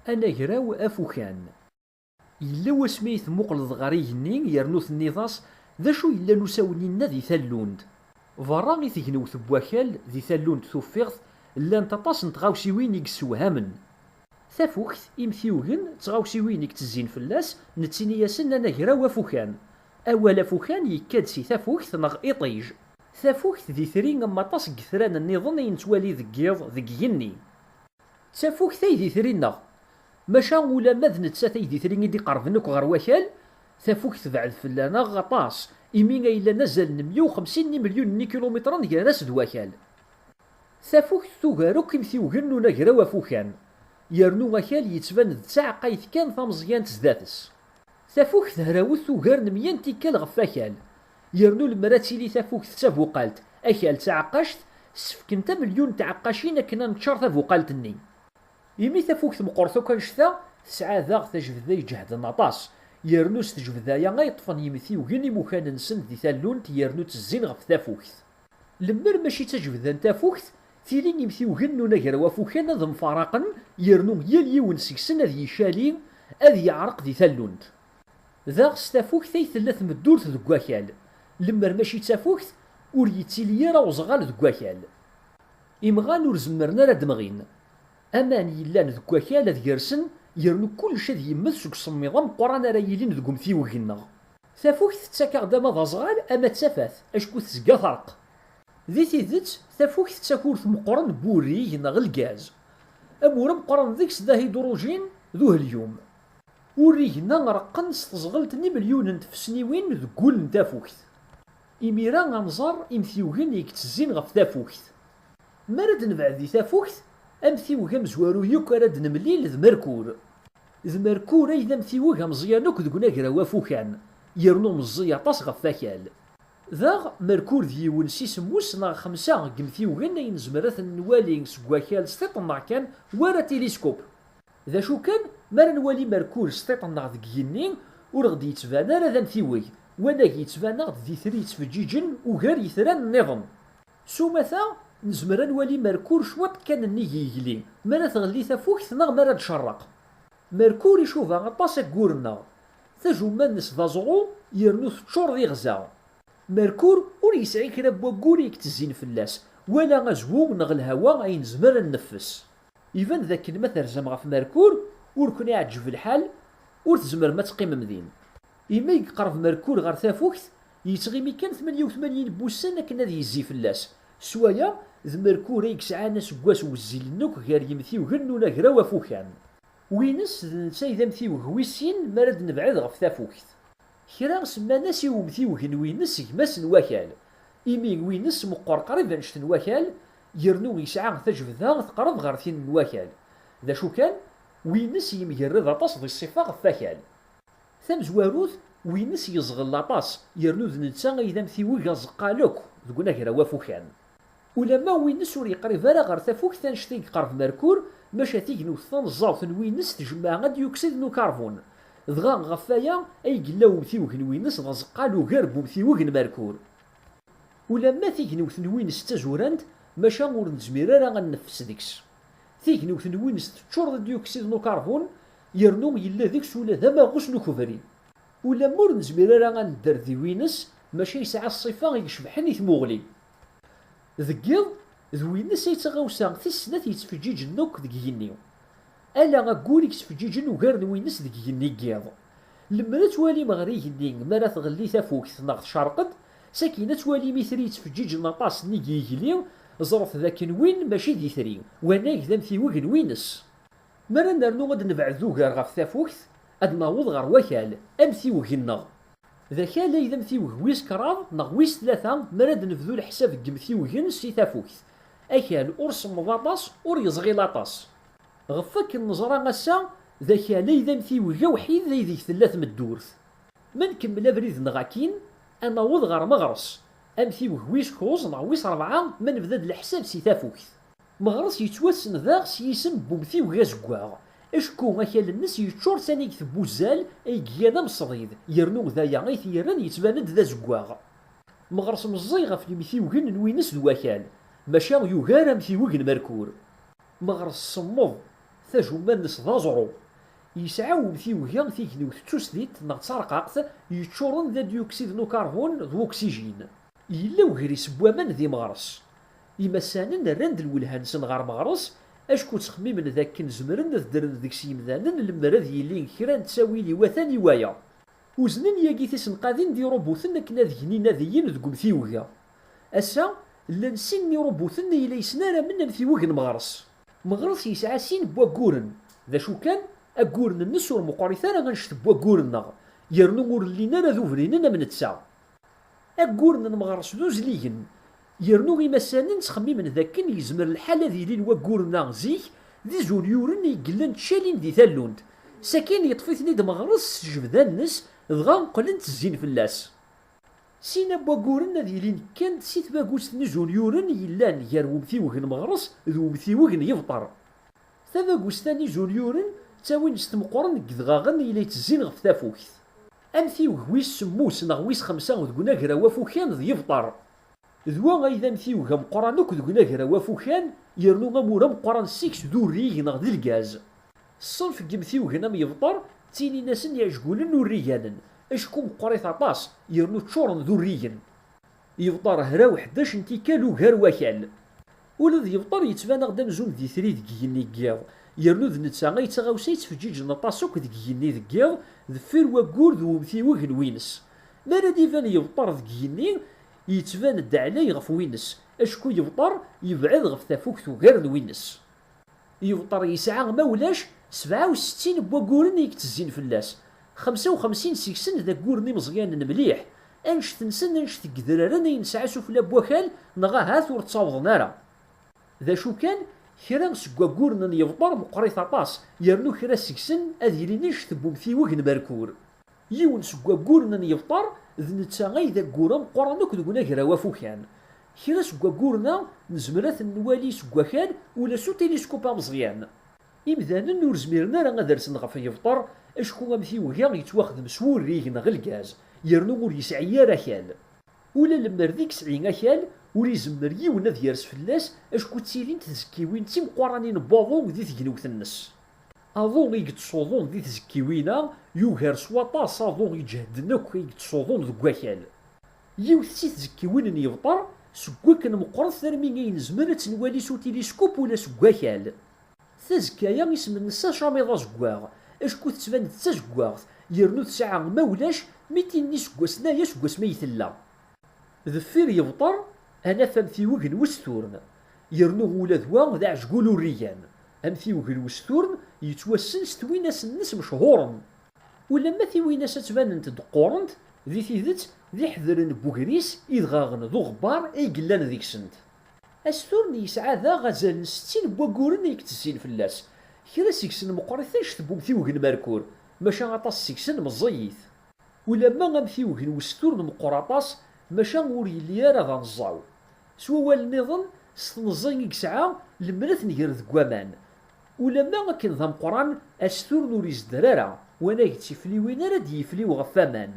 Anagraw afukan. Yella wasmi ay tmuqleḍ ɣer igenni yernu tenniḍ-as d acu yellan usawnen-a di tallunt. Berra i tegnewt n wakal di tallunt tuffiɣt llant aṭas n tɣawsiwin i yessewhamen. Tafukt imtiwgen tɣawsiwin i yettezzin fell-as nettini-asen anagraw afukan. Awal afukan yekka-d si tafukt neɣ iṭij. Tafukt d itri am aṭas n yitran-nniḍen ay nettwali deg yiḍ deg yigenni. Tafukt ay d itri-nneɣ. Maca ulamma d nettat ay d itri i d-iqerben akk ɣer wakal, tafukt tebɛed fell-aneɣ aṭas imi ay llan azal n 150 milyun n ikilumitren gar-as d wakal. Tafukt tugar akk imtiwgen n unagraw afukan. Yernu akal yettban-d d taɛeqqayt kan tameẓyant sdat-s. Tafukt hrawet tugar n 100 tikkal ɣef wakal. Yernu lemmer ad tili tafukt d tabuqalt, akal taɛeqqact, sefkent amelyun n tɛeqqacin akken ad neččar tabuqalt-nni. Imi tafukt meqqret akk annect-a, tesɛa daɣ tajbeda iǧehden aṭas, yernu s tejbeda-a ay ṭṭfen yimtiwgen imukan-nsen di tallunt yernu ttezzin ɣef tafukt. Lemmer mačči d tajbeda n tafukt, tili imtiwgen n unagraw afukan ad mfaraqen yernu yal yiwen seg-sen ad yicali, ad yeɛreq di tallunt. Daɣ s tafukt ay tella tmeddurt deg wakal. Lemmer mačči d tafukt, ur yettili ara uẓɣal deg wakal. Imɣan ur zemmren ara ad d-mɣin. Aman yellan deg wakal ad gersen yernu kullec ad yemmet seg usemmiḍ ameqqran ara yilin deg umtiweg-nneɣ. Tafukt tettak-aɣ-d ama d aẓɣal ama d tafat acku tezga terq. Di tidet tafukt tettak ur tmeqqren burig neɣ lgaz. Amur ameqqran deg-s d ahidrujin d uhelyum. Urig-nneɣ reqqen s teẓɣelt n imilyun n tfesniwin deg ul n tafukt. Imira anẓar imtiwgen i yettezzin ɣef tafukt. Mi ara d-nebɛed di tafukt, amtiweg amezwaru yakk ara d-nemlil d Merkur. D Merkur ay d amtiweg ameẓyan akk deg unagraw afukan, yernu meẓẓiy aṭas ɣef wakal. Daɣ Merkur d yiwen si semmus neɣ 5 g imtiwgen ay nezmer ad ten-nwali seg wakal s tiṭ-nneɣ kan war atiliskup. D acu kan, mi ara nwali Merkur s tiṭ-nneɣ deg yigenni, ur ɣ-d-yettban ara d amtiweg, wanag yettban-aɣ-d d itri yettfeǧǧiǧen ugar yitran-nniḍen. S umata, nezmer ad nwali Merkur cwiṭ kan nnig yigli, mi ara tɣelli tafukt neɣ mi ara d-tcerreq. Merkur icuba aṭas ayyur-nneɣ. Tajumma-nnes d aẓɣu yernu teččuṛ d iɣza. Merkur ur yesɛi kra n waggur i yettezzin fell-as, wala azwu neɣ lhawa ay nezmer ad neffes. Iban dakken ma terzam ɣef Merkur, ur ken-iɛeǧǧeb lḥal, ur tezmerem ad teqqimem din. Imi yeqreb Merkur ɣer tafukt, yettɣimi kan 88 n wussan akken ad yezzi fell-as. Swaya d Merkur ay yesɛan aseggas wezzilen akk gar yimtiwgen n unagraw afukan. Wines d netta ay d amtiweg wis sin mi ara d-nebɛed ɣef tafukt. Kra semman-as i umtiweg n wines gma-s n wakal. Imi wines meqqer qrib annect n wakal, yernu yesɛa tajbeda teqreb ɣer tin n wakal. D acu kan, wines yemgerrad aṭas di ṣṣifa ɣef wakal. Tamezwarut, wines yeẓɣel aṭas, yernu d netta ay d amtiweg azeqqal akk deg unagraw afukan. Ulamma wines ur yeqrib ara ɣer tafukt annect ay yeqreb Merkur, maca tignewt taneẓẓawt n wines tjemmeɛ adyuksid n ukarbun. Dɣa ɣef waya ay yella umtiweg n wines d azeqqal ugar n umtiweg n Merkur. Ulamma tignewt n wines d tazurant, maca ur nezmir ara ad neffes deg-s. Tignewt n wines teččuṛ d adyuksid n ukarbun, yernu yella deg-s ula d amaɣus n ukebri. Ulamma ur nezmir ara ad nedder di wines, maca yesɛa ṣṣifa i yecebḥen i tmuɣli. Deg yiḍ, d wines ay taɣawsa tis snat yettfeǧǧiǧen akk deg yigenni. Ala aggur i yettfeǧǧiǧen ugar n wines deg yigenni n yiḍ. Lemmer ad twalim ɣer yigenni mi ara tɣelli tafukt neɣ tcerqed, sakin ad twalim itri yettfeǧǧiǧen aṭas nnig yigli, ẓret dakken win mačči d itri, wanag d amtiweg n wines. Mi ara nernu ad nebɛed ugar ɣef tafukt, ad naweḍ ɣer wakal, amtiweg-nneɣ. D akal ay d amtiweg wis kraḍ neɣ wis 3 mi ara d-nebdu leḥsab deg imtiwegen si tafukt. Akal ur semmeḍ aṭas, ur yeẓɣil aṭas. Ɣef wakken neẓra ass-a, d akal ay d amtiweg awḥid ay deg tella tmeddurt. Ma nkemmel abrid-nneɣ akin, ad naweḍ ɣer Meɣres, amtiweg wis 12 neɣ wis 4 ma nebda-d leḥsab si tafukt. Meɣres yettwassen daɣ s yisem n umtiweg azeggaɣ, acku akal-nnes yeččuṛ sani deg tbuzzal ay ygan amesḍid, yernu d aya ay t-yerran yettban-d d azeggaɣ. Meɣres meẓẓiy ɣef yimtiwgen n wines d wakal, maca yugar amtiweg n Merkur. Meɣres semmeḍ, تجمّنس ذا زرو يسعى ومثيوغا تيكنيوث تسديت نغ تسرقاقت يتشورن ذا ديوكسيد نو كربون ذو أكسجين إلا وغريس بوامان ذي مغرس إمسانن راند الولهانسن غار مغرس أشكو تخميمن ذاك نزمرن ذدرن ذيك سيمذانن المرض يلي كرا تساوي لي وثاني وايا وزنن ياكي تسنقاذين دي روبوثن كنا ذيني ناذيين ذو مثيوغا أسا لنسين روبوثن إلا يسنارا من مثيوغ مغرس مغرس يسعى سين بواكورن ذا شو كان أكورن النس والمقارثان غنشت بواكورن يرنو مور لينا لا ذوفريننا من تسا أكورن مغرس ذو زليين يرنو غي مسانن تخميمن ذاكن يزمر الحالة ذي لين وكورنا زيك ذي زوليورن يقلن تشالين ذي ثالوند ساكين يطفيثني دمغرس جبدان النس دغا قلنت الزين فلاس سينا بواكورن ذي لين كانت سيت باكوس زوليورن يلان يروم ثيوغن مغرس ذو مثيوغن يفطر ثاباكوس ثاني زوليورن تاوين ستمقرن كدغاغن إلا يتزين غف تافوكت أم ثيوغ ويس سموس نغ ويس خمسة ذقنا غرا وافوكان ذي يفطر ذوا غيدا مثيوغ مقران وك ذقنا غرا وافوكان يرنو غمورا مقران سيكس ذو ريغ نغ ذي الغاز الصنف كمثيوغ نام يفطر تيني ناسن يعجقولن ذو ريغانن اشكو مقريث عطاس يرنو تشورن ذو ريغن يفطر هرا وحداش انتيكالو غير واكال ولذ يفطر يتبان غدا مزون ذي ثري دقيقين كياض يرنو ذ نتسا غيتغاوسا يتفجيج نطاسوك دقيقيني دقياض ذفير وكور ذو مثيوغ وينس مالا ديفان يفطر دقيقيني يتبان الدعلي غف وينس اشكو يفطر يبعد غف تافوكتو غير وينس يفطر يسعى ما ولاش 67 بواكورن يكتزين فلاس 55 سيكسن ذا كورني مزيان مليح انشت نسن انشت كدرارن ينسعى سفلا بوكال نغا هاث ور تصاوض نارا ذا شو كان كرا سكواكورن يفطر مقريث عطاس يرنو كرا سيكسن اذي لينيش تبو مثيوغ نباركور يون سكواكورن يفطر ذ نتا غي ذا كورا مقرانوك ذقنا كرا وافوكان كرا سكواكورن نزمرات نوالي سكواكان ولا سو تيليسكوبا مزيان إمذانا نور زميرنا راه غادرسن غف يفطر اشكو مثيوغا يتواخدم سور ريغنا غ الكاز يرنو مور يسعي راكال ولا لما رديك سعي راكال ولي زمر يون ذ يرس فلاس اشكو تسيلين تزكيوين تيم قرانين بوضو ذي تجنوث النس اظن يتصوضون ذي تزكيوينا يوهر سواطا صاظون يجهدنا كي يتصوضون ذ كواكال يوث سي تزكيوين يفطر سكواك مقرن ثرمي ينزمر تنوالي سو تيليسكوب ولا سكواكال تزكايا اسم النسا شاميضا زكواغ اشكو تتبان تزكواغ يرنو تسعى ما ولاش 200 سكواسنا يا سكواس ما يثلا ذفير يفطر أنا فمثيوغ وستورن يرنو ولا ذوا ذا عجقولو الريان أمثيوغ وستورن يتوسن ستويناس الناس مشهورن ولما ثيويناس تبان تدقورنت ذي ثيذت ذي حذرن بوغريس إذغاغن ذو غبار أي قلان ذيك سنت أستورن يسعى ذا غزال 60 بواكورن يكتسين فلاس كرا سيكسن مقرثاش تبو مثيوغ ماركور ماشا غطاس سيكسن مزيث ولما غمثيوغ وستورن مقراطاس ماشا ور يلي راه ذا نزاو سوا النظام ستنزين يسعى لمرات نجر ذ كوامان ولما كان ذا مقران أستور نور يزدرارا وانا يتفلي وين راه يفليو غفامان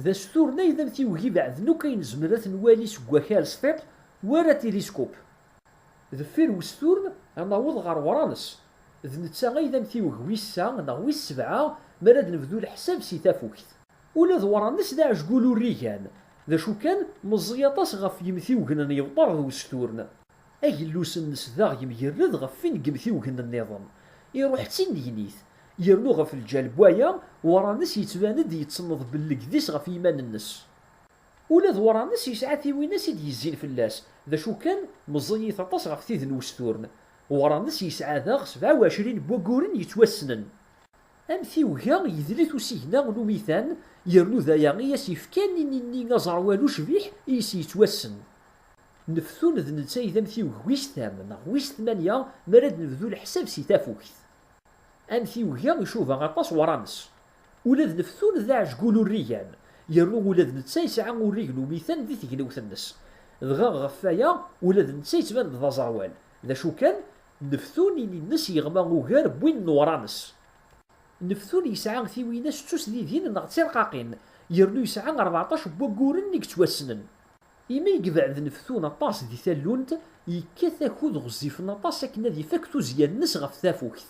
ذا ستورنا إذا مثيوغي بعد نو كاين زمرات نوالي سكواكال سفيط ورا تيليسكوب ذفير وستورن ناوض غار ورانس ذ نتا إذا مثيوغ ويسا نا ويس 7 مراد نبدو الحساب سي تافوكت ولا ذ ورانس ذا عجقولو الريكان ذا شو كان مزياطاس غف يمثيوغن يوطر ذو ستورن أجلوس النس ذا يمجرد غف فين يمثيوغن النظام يروح تين ينيث يرنو غف الجالب وايا ورانس يتباند يتصنض بالكديس غف يمان النس ولا ذ ورانس يسعى ثيويناس يزين فلاس ذا شو كان مزيط عطاس غف تيذن وستورن ورانس يسعى ذا 27 بواكورن يتوسنن أم ثيوغا يذلث سيهنا نوميثان يرنو ذا يغياس يفكان نيني غزروالو شبيح يسي يتوسن نفثون ذ نتا إذا مثيوغ ويس 8 ويس 8 مراد نبذو الحساب سي تافوكت أم ثيوغا يشوفها غطاس ورانس ولا ذ نفثون ذا عجقولو الريان يرنو ولا ذ نتا يسعى الريق نوميثان ذي تيكنوث النس دغا غفايا ولا ذ نتا يتبان ذا زروال ذا شو كان نفثون إني الناس يغما غير بوين ورانس نفثون يسعى ثيويناس تسديدين نغ تيرقاقين يرنو يسعى 14 بواكورن يكتوسنن إما يقبعد نفثون أطاس دي تالونت يكات أكود غزيفن أطاس أكن هذي فاك تزيان نس غف تافوكت.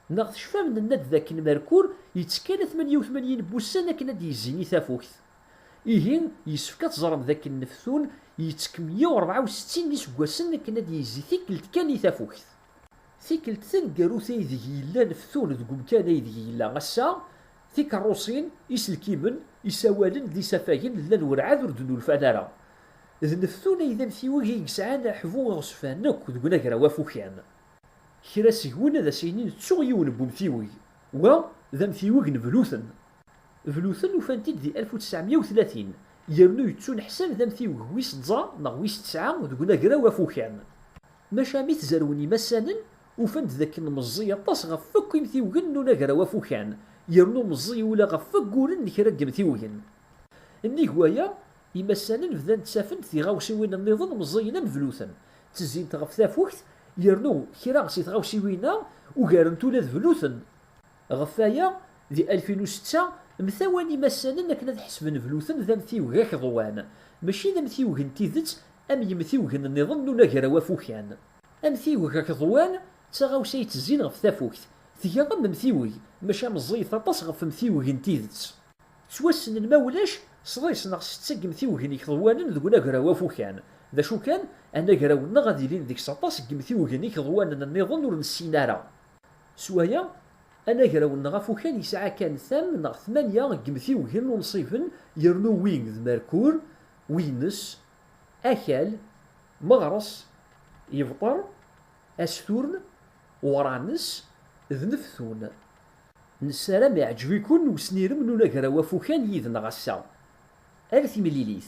ناغ تشفى من الناد ذاك المركور يتسكان 88 بوسان أكن هادي يزيني تافوكت. إيهين يسفكات زرم ذاك النفثون يتسك 164 يسكواسن أكن هادي يزي ثيكلت كان تافوكت. ثيكلت ثنقارو ثايدي يلا نفثون ذكم كان يدي يلا غسا ثيكروسين يسلكيمن يسوالن دي سفاين لان ورعاد وردنو الفنارة. ذ نفثون إذا مثيوغ يقسعان حفو غصفان نك ذكونا كرا وافوكيان. كرا سيهون ذا سينين تسوغيون بومثيوغ و ذا مثيوغ نفلوثن. فلوثن وفانتيد دي 1930 يرنو يتسون حسان ذا مثيوغ ويس تزا نغ ويس تسعة ذكونا كرا وافوكيان. ماشا ميت زاروني مسانا وفانت ذاك المزي طاس غفك يمثيوغن نونا كرا وافوكيان. يرنو مزي ولا غفك قولن كرا قمثيوغن. اني هوايا يمسانا بدان تسافن في غاوسيوين النظام مزينا مفلوثا تزين تغف تافوكت يرنو كرا سي غاوسيوينا وكارنتو لا فلوثا غفايا دي 2006 مثواني مسانا كنا حسبن فلوثا ذا مثيوغ كضوان ماشي ذا مثيوغ تيذت ام يمثيوغ النظام نونا كرا وافوكيان امثيوغ كضوان تغاوسي تزين غف تافوكت ثيغا مثيوغ ماشا مزي طاس غف مثيوغ تيذت سواسن المولاش صديس ناغ ستسق مثيوغن يكضوانن ذكونا كرا وافوكان. ذا شو كان أنا كراونا غادي لين ديك 19 مثيوغن يكضوانن النظام ور نسينارا. سوايا أنا كراونا غافوكان يسعى كان ثام ناغ 8 مثيوغن ونصيفن يرنو وين ذ ميركور وينس أكل مغرس يفطر أستورن ورانس ذ نفثون. نسالم يعجبكن وسنيرم نونا كرا وافوكان يذن غسا. ألف مليليث.